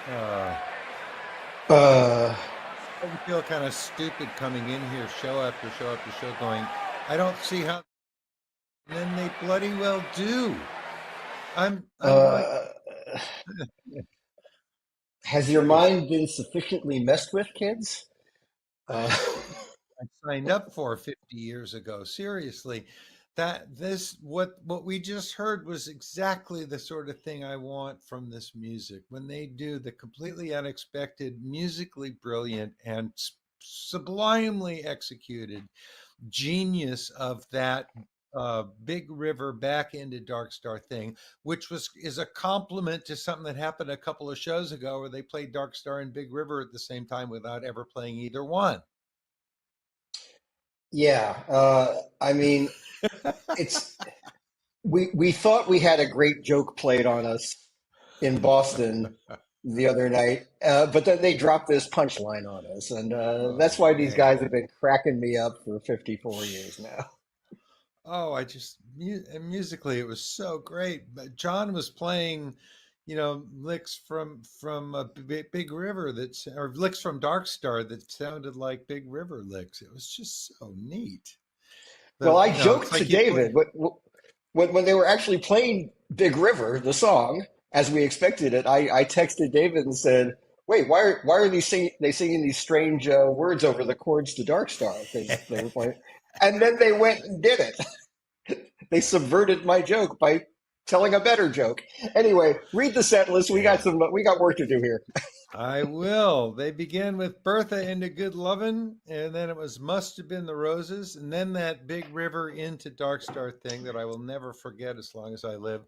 Uh, Uh, I feel kind of stupid coming in here, show after show after show, going, I don't see how. And then they bloody well do. I'm like, uh, has your seriously. mind been sufficiently messed with, kids? Uh, I signed up for 50 years ago. Seriously, that this what we just heard was exactly the sort of thing I want from this music. When they do the completely unexpected, musically brilliant and sublimely executed genius of that Big River back into Dark Star thing, which was is a compliment to something that happened a couple of shows ago where they played Dark Star and Big River at the same time without ever playing either one. yeah, I mean, it's we thought we had a great joke played on us in Boston the other night, but then they dropped this punchline on us, and that's Oh why these guys have man. been cracking me up for 54 years now. Oh, I just and musically it was so great. But John was playing, licks from a Big River that's or licks from Dark Star that sounded like Big River licks. It was just so neat. Well, I It's joked to like you David play. when they were actually playing Big River, the song, as we expected it. I texted David and said, "Wait, why are they singing these strange words over the chords to Dark Star?" Because they were playing, and then they went and did it. They subverted my joke by telling a better joke. Anyway, read the set list. Yeah. We got work to do here. I will. They began with Bertha into Good Lovin', and then it was Must Have Been the Roses, and then that Big River into Dark Star thing that I will never forget as long as I live.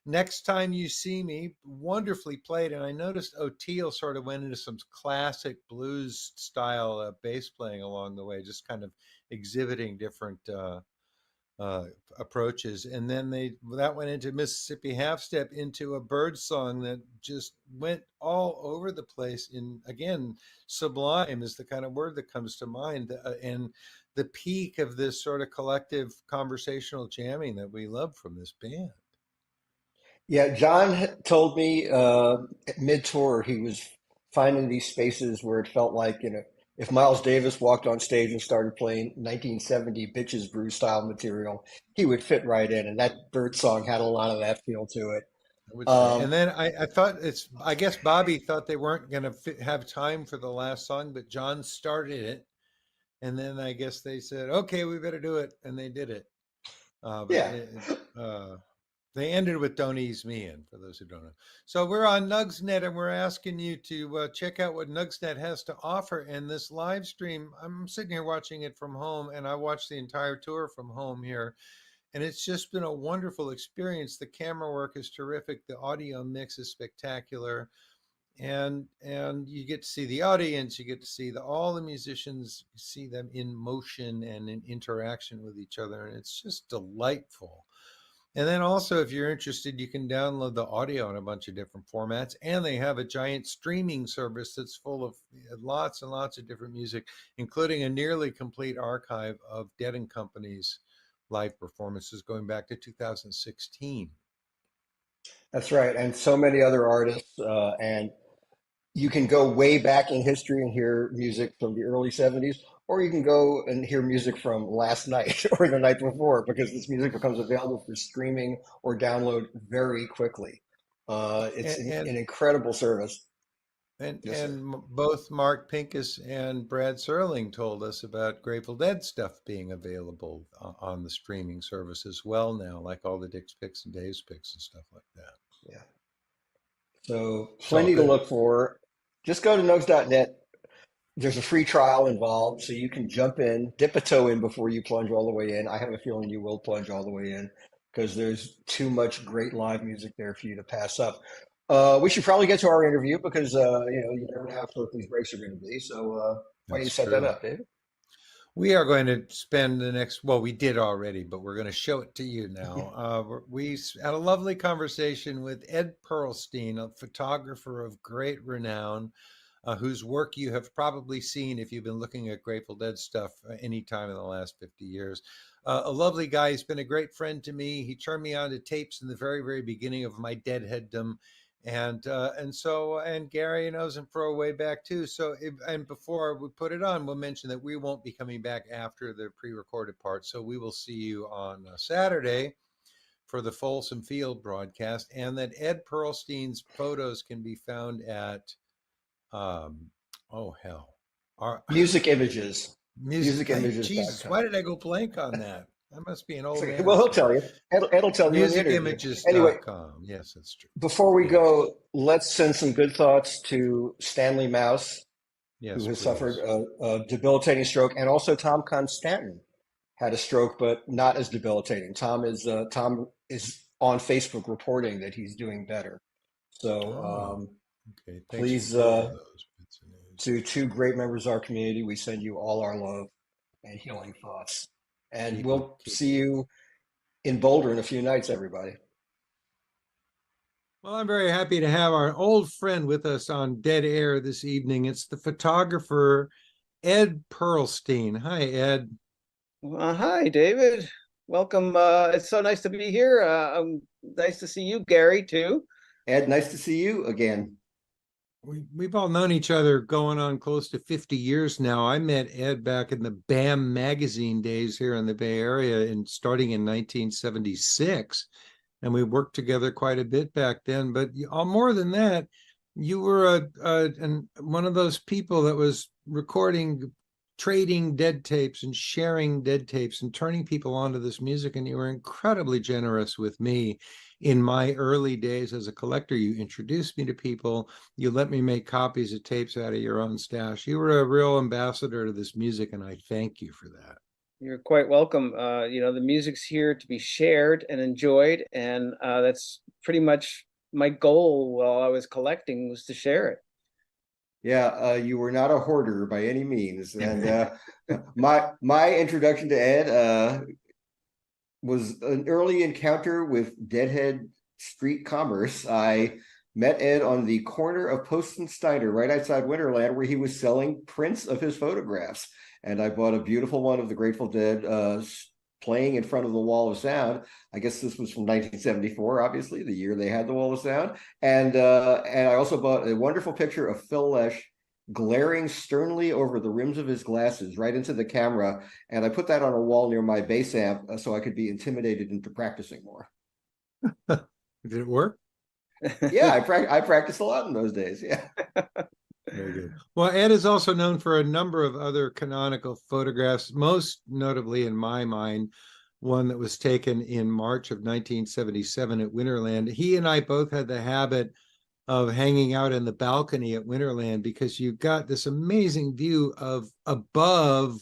Next Time You See Me, wonderfully played, and I noticed O'Teal sort of went into some classic blues style bass playing along the way, just kind of exhibiting different uh, approaches, and then they that went into Mississippi Half Step into a bird song that just went all over the place. In again, sublime is the kind of word that comes to mind, and the peak of this sort of collective conversational jamming that we love from this band. Yeah, John told me mid tour he was finding these spaces where it felt like, if Miles Davis walked on stage and started playing 1970 Bitches Brew style material, he would fit right in. And that Bird song had a lot of that feel to it. I would say, Um, and then I thought I guess Bobby thought they weren't going to have time for the last song, but John started it, and then I guess they said, "Okay, we better do it," and they did it. But yeah. they ended with "Don't Ease Me In." For those who don't know, so we're on Nugsnet, and we're asking you to check out what Nugsnet has to offer. And this live stream, I'm sitting here watching it from home, and I watched the entire tour from home here, and it's just been a wonderful experience. The camera work is terrific. The audio mix is spectacular, and you get to see the audience, you get to see all the musicians, see them in motion and in interaction with each other, and it's just delightful. And then also, if you're interested, you can download the audio in a bunch of different formats, and they have a giant streaming service that's full of lots and lots of different music, including a nearly complete archive of Dead and Company's live performances going back to 2016. That's right. And so many other artists. And you can go way back in history and hear music from the early 70s, or you can go and hear music from last night or the night before, because this music becomes available for streaming or download very quickly. It's And an incredible service. And Yes, sir. both Mark Pincus and Brad Serling told us about Grateful Dead stuff being available on the streaming service as well now, like all the Dick's Picks and Dave's Picks and stuff like that. Yeah. So It's all plenty to good. look for. Just go to Nugs.net. There's a free trial involved, so you can jump in, dip a toe in before you plunge all the way in. I have a feeling you will plunge all the way in because there's too much great live music there for you to pass up. We should probably get to our interview because you never know how short these breaks are going to be. So why don't you That's set that true. up, David? We are going to spend the next, well, we did already, but we're going to show it to you now. We had a lovely conversation with Ed Pearlstein, a photographer of great renown, whose work you have probably seen if you've been looking at Grateful Dead stuff any time in the last 50 years. A lovely guy. He's been a great friend to me. He turned me on to tapes in the very, very beginning of my deadheaddom. And Gary knows him for a way back too. So and before we put it on, we'll mention that we won't be coming back after the pre-recorded part. So we will see you on Saturday for the Folsom Field broadcast, and that Ed Peristeln's photos can be found at oh hell, our Music Images. music. Jesus, Musicimages.com. why did I go blank on that? I must be an old man Well, or he'll tell something. you. Ed'll tell you in the interview. Anyway, Musicimages.com. Yes, that's true. before we Yes, go, let's send some good thoughts to Stanley Mouse, who yes, has suffered please. a debilitating stroke, and also Tom Constantin had a stroke, but not as debilitating. Tom is on Facebook reporting that he's doing better. So Oh, okay. Thanks for please, both of those bits of news. to two great members of our community, we send you all our love and healing thoughts. And we'll Keep see you in Boulder in a few nights, everybody. Well, I'm very happy to have our old friend with us on Dead Air this evening. It's the photographer Ed Peristeln. Hi, Ed. Hi, David. Welcome. It's so nice to be here. Nice to see you, Gary, too. Ed, nice to see you again. We've all known each other going on close to 50 years now. I met Ed back in the BAM magazine days here in the Bay Area, and starting in 1976. And we worked together quite a bit back then. But more than that, you were one of those people that was recording, trading dead tapes and sharing dead tapes and turning people onto this music. And you were incredibly generous with me in my early days as a collector. You introduced me to people. You let me make copies of tapes out of your own stash. You were a real ambassador to this music, and I thank you for that. You're quite welcome. The music's here to be shared and enjoyed, and that's pretty much my goal while I was collecting, was to share it. Yeah, you were not a hoarder by any means. And my introduction to Ed was an early encounter with Deadhead Street Commerce. I met Ed on the corner of Post and Steiner, right outside Winterland, where he was selling prints of his photographs. And I bought a beautiful one of the Grateful Dead playing in front of the Wall of Sound. I guess this was from 1974, obviously, the year they had the Wall of Sound. And I also bought a wonderful picture of Phil Lesh glaring sternly over the rims of his glasses right into the camera. And I put that on a wall near my bass amp so I could be intimidated into practicing more. Did it work? Yeah, I practiced a lot in those days. Yeah. Very good. Well, Ed is also known for a number of other canonical photographs, most notably in my mind, one that was taken in March of 1977 at Winterland. He and I both had the habit of hanging out in the balcony at Winterland because you've got this amazing view of above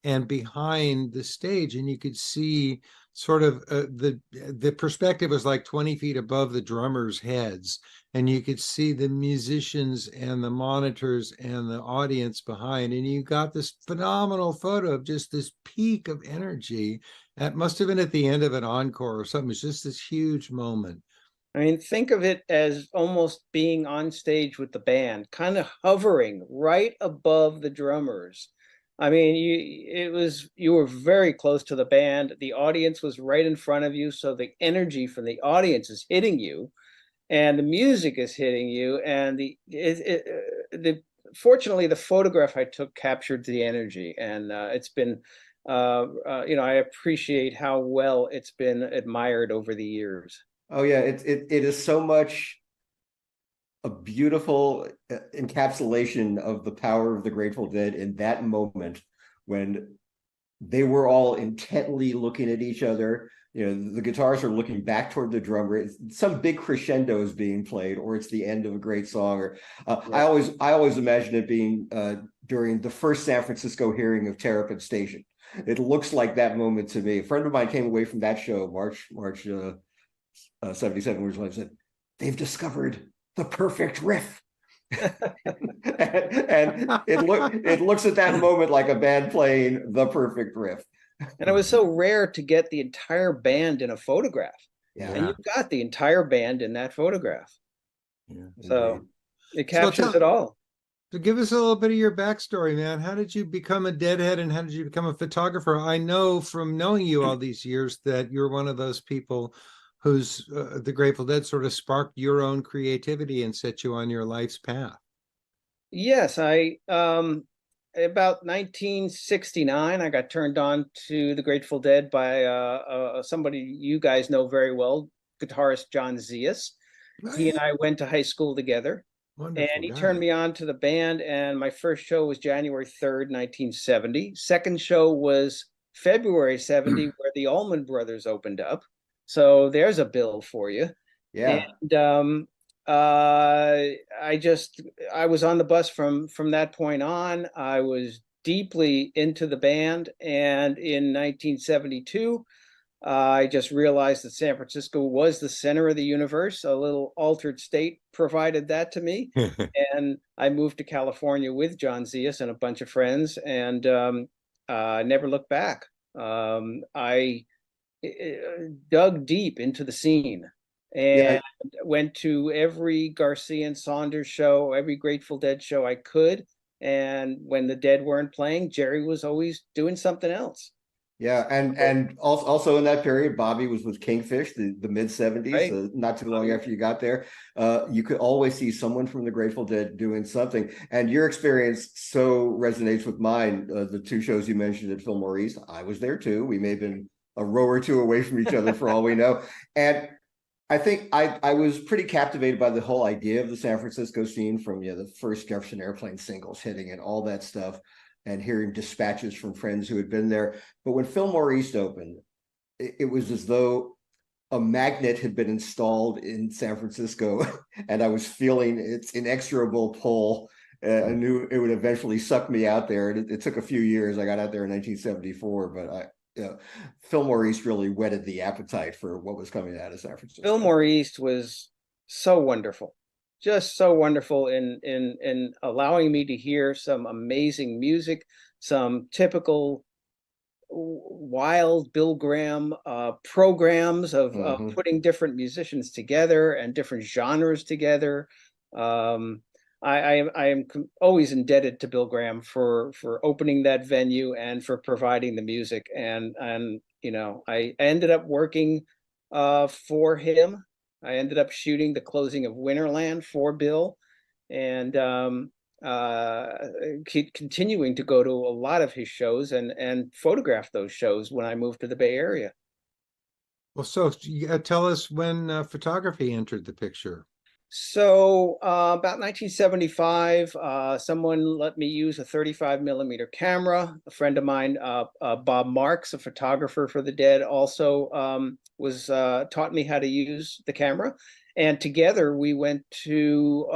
and behind the stage, and you could see sort of the perspective was like 20 feet above the drummers' heads, and you could see the musicians and the monitors and the audience behind, and you got this phenomenal photo of just this peak of energy. That must have been at the end of an encore or something. It's just this huge moment. I mean, think of it as almost being on stage with the band, kind of hovering right above the drummers. I mean, you were very close to the band. The audience was right in front of you, so the energy from the audience is hitting you, and the music is hitting you. And fortunately, the photograph I took captured the energy, and it's been, I appreciate how well it's been admired over the years. Oh yeah, it is so much a beautiful encapsulation of the power of the Grateful Dead in that moment when they were all intently looking at each other. You know, the guitars are looking back toward the drummer. Some big crescendo is being played, or it's the end of a great song. Or I always imagine it being during the first San Francisco hearing of Terrapin Station. It looks like that moment to me. A friend of mine came away from that show, March 77, where he said, "They've discovered the perfect riff." and it looks at that moment like a band playing the perfect riff. And it was so rare to get the entire band in a photograph. Yeah. And you've got the entire band in that photograph. Yeah, so indeed. it captures it all. So give us a little bit of your backstory, man. How did you become a Deadhead, and how did you become a photographer? I know from knowing you all these years that you're one of those people who's the Grateful Dead sort of sparked your own creativity and set you on your life's path. Yes, I about 1969, I got turned on to the Grateful Dead by somebody you guys know very well, guitarist John Zias. Oh, He yeah. and I went to high school together, and Wonderful he turned guy. me on to the band. And my first show was January 3rd, 1970. Second show was February 70, where the Allman Brothers opened up. So there's a bill for you. Yeah. And uh, I was on the bus from that point on. I was deeply into the band, and in 1972, I just realized that San Francisco was the center of the universe. A little altered state provided that to me, and I moved to California with John Zias and a bunch of friends, and never looked back. I dug deep into the scene Yeah. and went to every Garcia and Saunders show, every Grateful Dead show I could. And when the Dead weren't playing, Jerry was always doing something else. Yeah, and also in that period, Bobby was with Kingfish, the mid '70s, Right. not too long after you got there. You could always see someone from the Grateful Dead doing something, and your experience so resonates with mine. The two shows you mentioned at Fillmore East, I was there too. We may have been a row or two away from each other for all we know, and I think I was pretty captivated by the whole idea of the San Francisco scene, from the first Jefferson Airplane singles hitting and all that stuff, and hearing dispatches from friends who had been there. But when Fillmore East opened, it was as though a magnet had been installed in San Francisco, and I was feeling its inexorable pull. I knew it would eventually suck me out there. It took a few years. I got out there in 1974, but Fillmore East really whetted the appetite for what was coming out of San Francisco. Fillmore East was so wonderful, just so wonderful in allowing me to hear some amazing music, some typical wild Bill Graham programs of Mm-hmm. putting different musicians together and different genres together. Um, I am always indebted to Bill Graham for opening that venue and for providing the music. And I ended up working for him. I ended up shooting the closing of Winterland for Bill, and keep continuing to go to a lot of his shows and photograph those shows when I moved to the Bay Area. Well, so tell us when photography entered the picture. So about 1975, someone let me use a 35mm camera. A friend of mine, Bob Marks, a photographer for the Dead, also was taught me how to use the camera. And together we went to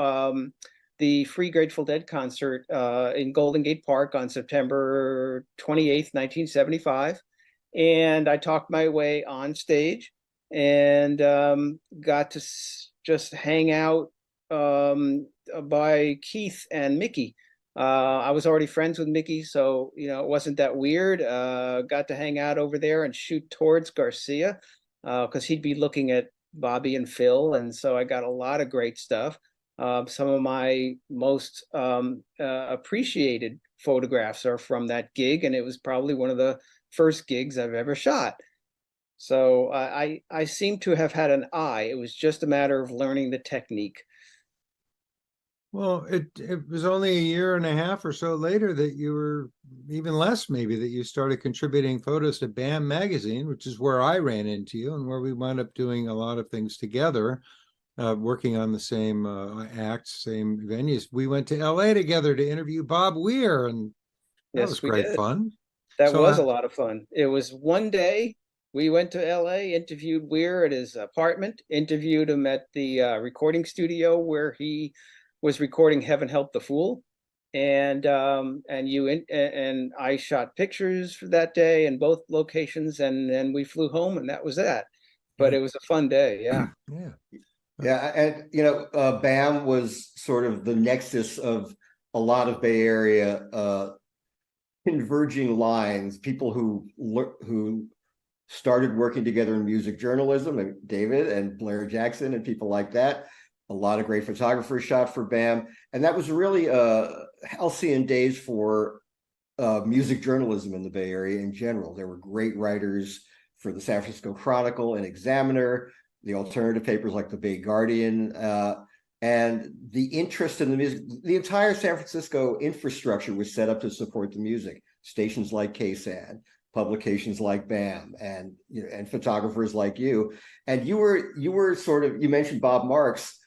the free Grateful Dead concert in Golden Gate Park on September 28th, 1975. And I talked my way on stage and got to just hang out by Keith and Mickey. I was already friends with Mickey, so it wasn't that weird. Got to hang out over there and shoot towards Garcia because he'd be looking at Bobby and Phil, and so I got a lot of great stuff. Some of my most appreciated photographs are from that gig, and it was probably one of the first gigs I've ever shot. So I seem to have had an eye. It was just a matter of learning the technique. Well, it was only a year and a half or so later that you were, even less maybe, that you started contributing photos to BAM magazine, which is where I ran into you and where we wound up doing a lot of things together, working on the same acts, same venues. We went to LA together to interview Bob Weir, and that was Yes, we great did. fun. That So, was a lot of fun. It was one day. We went to LA, interviewed Weir at his apartment, interviewed him at the recording studio where he was recording "Heaven Help the Fool," and I shot pictures for that day in both locations, and then we flew home, and that was that. But yeah, it was a fun day, yeah. yeah. Yeah, and BAM was sort of the nexus of a lot of Bay Area converging lines. People who started working together in music journalism, and David and Blair Jackson and people like that. A lot of great photographers shot for BAM, and that was really halcyon days for music journalism in the Bay Area in general. There were great writers for the San Francisco Chronicle and Examiner. the alternative papers like the Bay Guardian, and the interest in the music. The entire San Francisco infrastructure was set up to support the music. Stations like KSAN, publications like BAM, and and photographers like you. And you were sort of, you mentioned Bob Marks.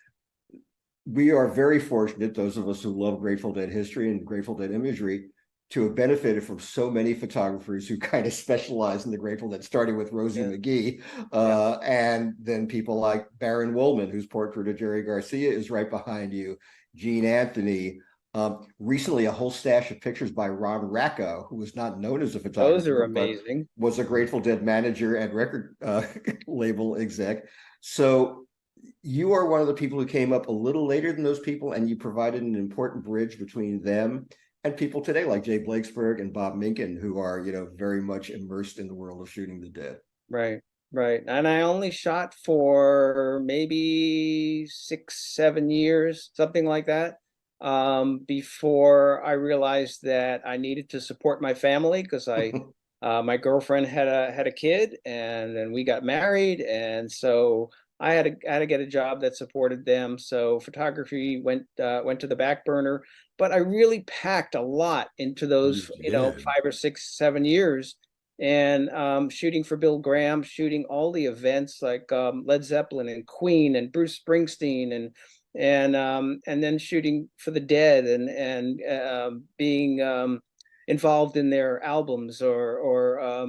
We are very fortunate, those of us who love Grateful Dead history and Grateful Dead imagery, to have benefited from so many photographers who kind of specialize in the Grateful Dead, starting with Rosie McGee, and then people like Baron Woolman, whose portrait of Jerry Garcia is right behind you, Gene Anthony. Recently, a whole stash of pictures by Ron Racco, who was not known as a photographer. Those are amazing. Was a Grateful Dead manager and record label exec. So you are one of the people who came up a little later than those people, and you provided an important bridge between them and people today like Jay Blakesberg and Bob Minkin, who are, very much immersed in the world of shooting the dead. Right, right. And I only shot for maybe 6-7 years, something like that, before I realized that I needed to support my family, because my girlfriend had a kid, and then we got married, and so I had to get a job that supported them. So photography went to the back burner. But I really packed a lot into those, 5 or 6, 7 years, and shooting for Bill Graham, shooting all the events like Led Zeppelin and Queen and Bruce Springsteen, and then shooting for the Dead, and being involved in their albums or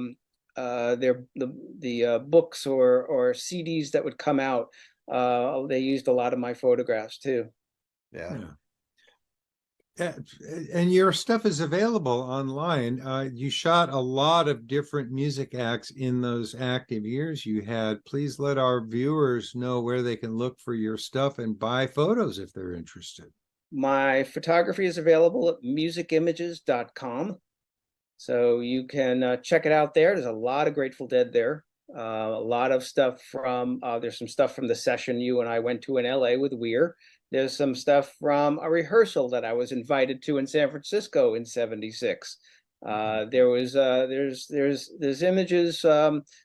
the books or CDs that would come out. They used a lot of my photographs too. Yeah. And your stuff is available online. You shot a lot of different music acts in those active years you had. Please let our viewers know where they can look for your stuff and buy photos if they're interested. My photography is available at musicimages.com. So you can check it out there. There's a lot of Grateful Dead there. A lot of stuff from, there's some stuff from the session you and I went to in LA with Weir. There's some stuff from a rehearsal that I was invited to in San Francisco in '76. There's images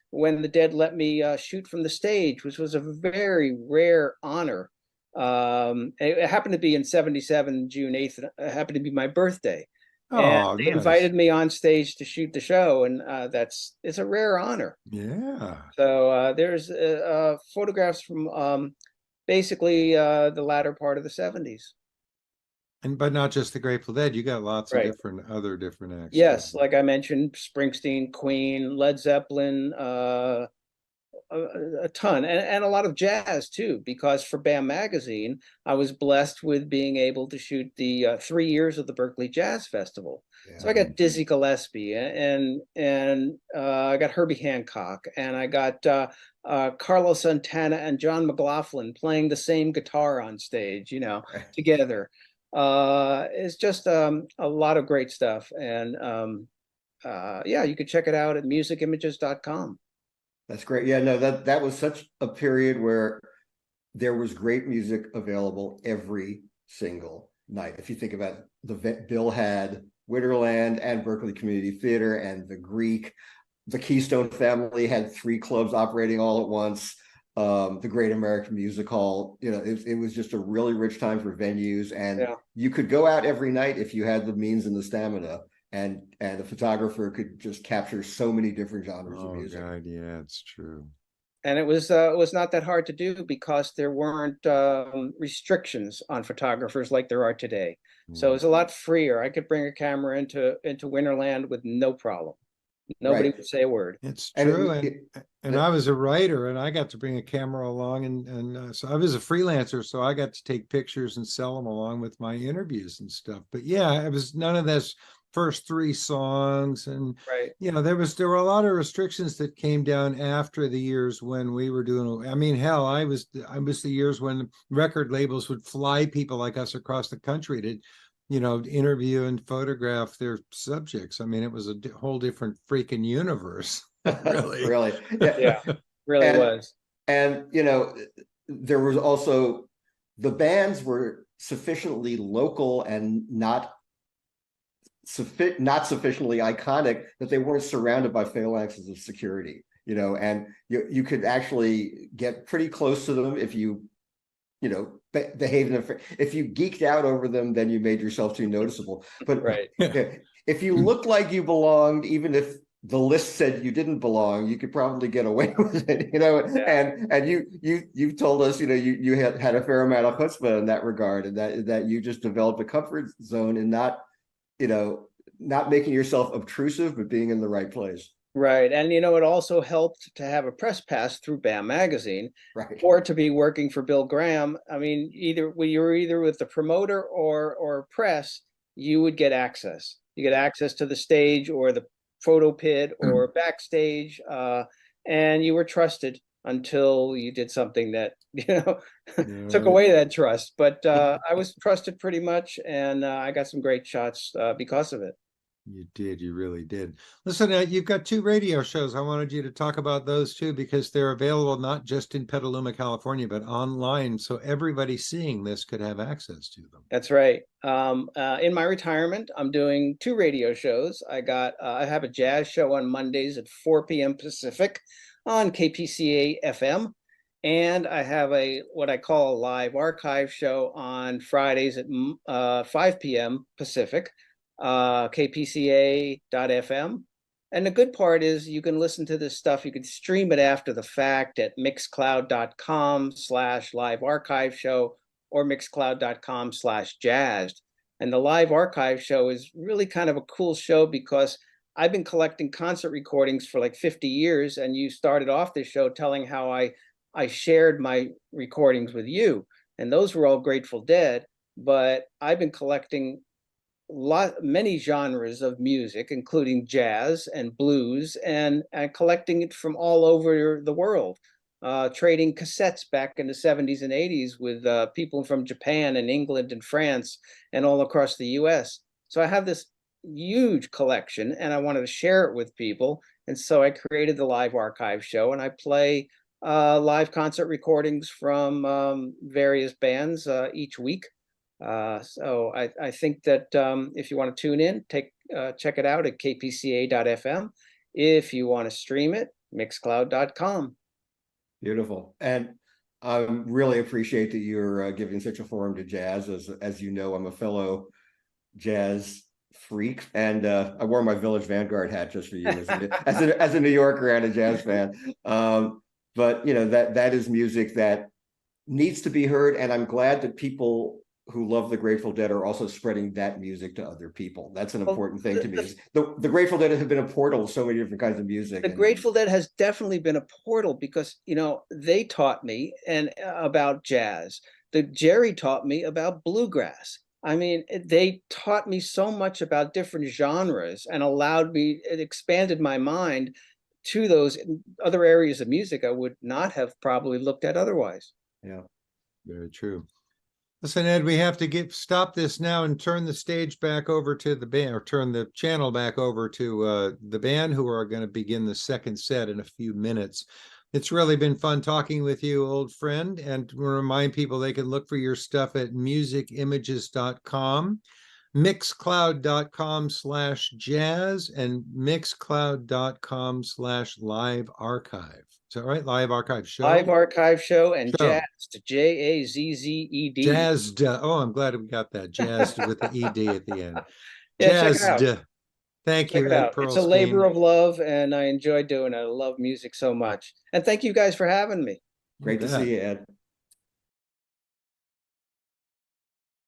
when the Dead let me shoot from the stage, which was a very rare honor. It happened to be in '77, June 8th. It happened to be my birthday. And they invited me on stage to shoot the show, and it's a rare honor. Yeah. So there's photographs from basically the latter part of the '70s. But not just the Grateful Dead. You got lots of other different acts. Yes, like I mentioned, Springsteen, Queen, Led Zeppelin, a ton, and a lot of jazz too, because for BAM magazine I was blessed with being able to shoot the 3 years of the Berkeley Jazz Festival. So I got Dizzy Gillespie, and I got Herbie Hancock, and I got Carlos Santana and John McLaughlin playing the same guitar on stage, together. It's just a lot of great stuff, and you could check it out at musicimages.com. That's great. Yeah, no, that was such a period where there was great music available every single night. If you think about Bill had Winterland and Berkeley Community Theater and the Greek. The Keystone family had 3 clubs operating all at once. The Great American Music Hall. It was just a really rich time for venues, and you could go out every night if you had the means and the stamina. And a photographer could just capture so many different genres of music. God, yeah, it's true. And it was not that hard to do because there weren't restrictions on photographers like there are today. So it was a lot freer. I could bring a camera into Winterland with no problem. Nobody would say a word. It's true. And I was a writer, and I got to bring a camera along, and so I was a freelancer, so I got to take pictures and sell them along with my interviews and stuff. But yeah, it was none of this first 3 songs, and there were a lot of restrictions that came down after the years when we were doing. I mean, hell, I was the years when record labels would fly people like us across the country to interview and photograph their subjects. I mean, it was a whole different freaking universe. Really. Really. Yeah, really was. And there was also, the bands were sufficiently local and not sufficiently iconic that they weren't surrounded by phalanxes of security. and you could actually get pretty close to them if you behave in if you geeked out over them, then you made yourself too noticeable. But Right. if you looked like you belonged, even if the list said you didn't belong, you could probably get away with it, Yeah. and you told us, you had a fair amount of chutzpah in that regard, and that you just developed a comfort zone and not making yourself obtrusive, but being in the right place. Right. And it also helped to have a press pass through BAM magazine, Right. or to be working for Bill Graham. I mean, you were either with the promoter or press, you would get access. You get access to the stage or the photo pit or backstage, and you were trusted until you did something that took away that trust. But I was trusted pretty much, and I got some great shots because of it. You did. You really did. Listen, you've got 2 radio shows. I wanted you to talk about those too, because they're available not just in Petaluma, California, but online. So everybody seeing this could have access to them. That's right. In my retirement, I'm doing 2 radio shows. I have a jazz show on Mondays at 4 p.m. Pacific on KPCA FM. And I have what I call a live archive show on Fridays at 5 p.m. Pacific, kpca.fm. And the good part is you can listen to this stuff. You can stream it after the fact at mixcloud.com/live archive show or mixcloud.com/jazzed. And the live archive show is really kind of a cool show because I've been collecting concert recordings for like 50 years. And you started off this show telling how I shared my recordings with you. And those were all Grateful Dead. But I've been collecting many genres of music, including jazz and blues, and collecting it from all over the world, trading cassettes back in the 70s and 80s with people from Japan and England and France and all across the US. So I have this huge collection and I wanted to share it with people. And so I created the live archive show, and I play live concert recordings from various bands each week. So I think that if you want to tune in, check it out at kpca.fm. If you want to stream it, mixcloud.com. Beautiful. And I really appreciate that you're giving such a forum to jazz. As you know, I'm a fellow jazz freak, and I wore my Village Vanguard hat just for you as a New Yorker and a jazz fan. But that is music that needs to be heard, and I'm glad that people who love the Grateful Dead are also spreading that music to other people. That's an important thing to me. The Grateful Dead have been a portal to so many different kinds of music. The Grateful Dead has definitely been a portal because, they taught me about jazz. Jerry taught me about bluegrass. I mean, they taught me so much about different genres and it expanded my mind to those other areas of music I would not have probably looked at otherwise. Yeah, very true. Listen, Ed, we have to stop this now and turn the stage back over to the band, or turn the channel back over to the band, who are going to begin the second set in a few minutes. It's really been fun talking with you, old friend, and we'll remind people they can look for your stuff at musicimages.com, mixcloud.com/jazz, and mixcloud.com/live-archive. Is that right? Live Archive Show? Live Archive Show and Jazzed, Jazzed. Jazzed. Oh, I'm glad we got that. Jazzed with the ED at the end. Yeah, check it out. Thank you, Ed Peristeln. It's a labor of love, and I enjoy doing it. I love music so much. And thank you guys for having me. Great to see you, Ed.